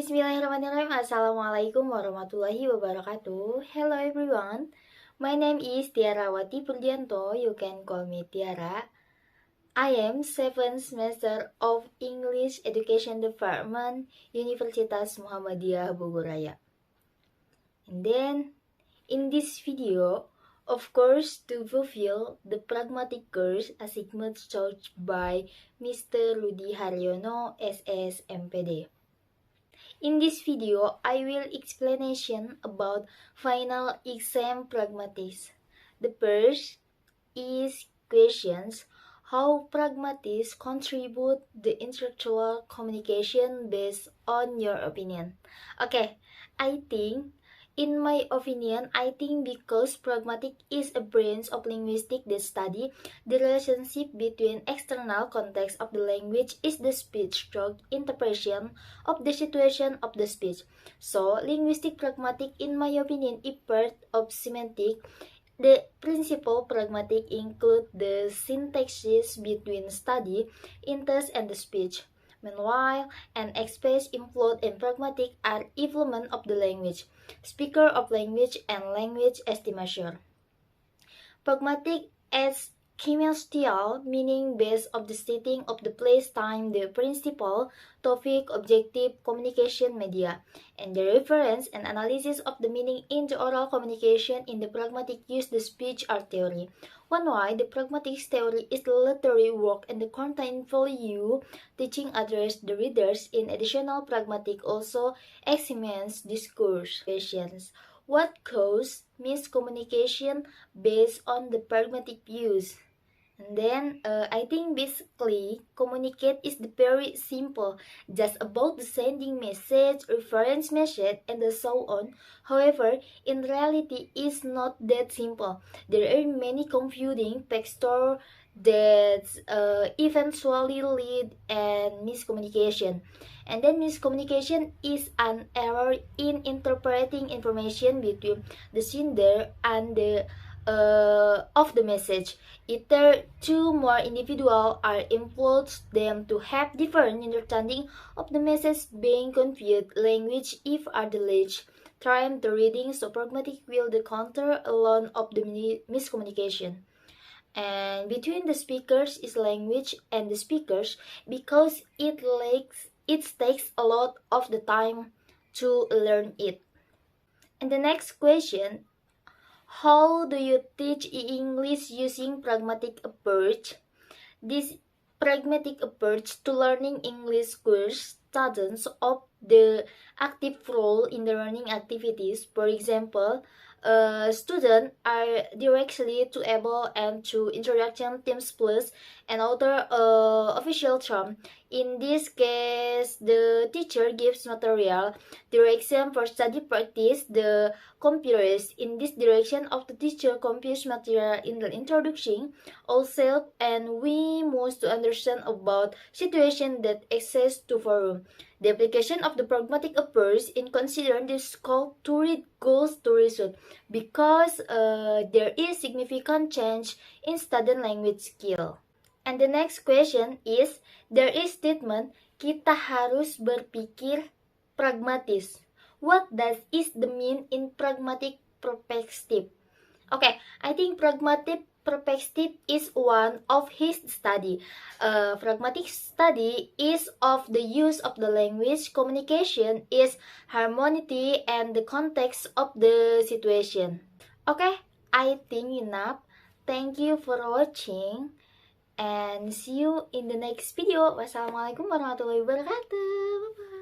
Bismillahirrahmanirrahim. Assalamualaikum warahmatullahi wabarakatuh. Hello everyone. My name is Tiarawati Purdianto. You can call me Tiara. I am 7th semester of English Education Department, Universitas Muhammadiyah Bogor Raya. And then, in this video, of course, to fulfill the pragmatic course assignment taught by Mr. Rudi Haryono, SS MPD. In this video, I will explanation about final exam pragmatics. The first is questions how pragmatics contribute the intellectual communication based on your opinion. Okay, in my opinion, I think because pragmatic is a branch of linguistics that study the relationship between external context of the language is the speech stroke interpretation of the situation of the speech. So, linguistic pragmatic, in my opinion, is part of semantic. The principle pragmatic include the syntaxis between study, intent, and the speech. Meanwhile, an express, implied, and pragmatic are element of the language, speaker of language, and language estimation. Pragmatic as chemistry, meaning based of the setting of the place, time, the principle, topic, objective, communication media, and the reference and analysis of the meaning in the oral communication. In the pragmatic use the speech art theory. One why the pragmatic theory is the literary work and the content value teaching others the readers. In additional pragmatic also examines discourse questions. What cause miscommunication based on the pragmatic views? And then I think basically communicate is very simple, just about the sending message, reference message, and so on. However, in reality, it's not that simple. There are many confusing factors that eventually lead and miscommunication. And then miscommunication is an error in interpreting information between the sender and the of the message. Either two more individuals are influenced them to have different understanding of the message being confused. Language if are the ledge. Try the reading so pragmatic will the counter alone of the miscommunication. And between the speakers is language and the speakers because it takes a lot of the time to learn it. And the next question, how do you teach English using pragmatic approach? This pragmatic approach to learning English course students of the active role in the learning activities. For example, students are directly to able and to introduction teams plus and other official term. In this case, the teacher gives material direction for study practice. The computers in this direction of the teacher computes material in the introduction also, and we must to understand about situation that access to forum. The application of the pragmatic approach in considering this called to read goals to result because there is significant change in student language skill. And the next question is, there is statement kita harus berpikir pragmatis. What does it mean in pragmatic perspective? Okay, I think pragmatic perspective is one of his study. Pragmatic study is of the use of the language. Communication is harmony and the context of the situation. Okay, I think enough. Thank you for watching and see you in the next video. Wassalamualaikum warahmatullahi wabarakatuh. Bye-bye.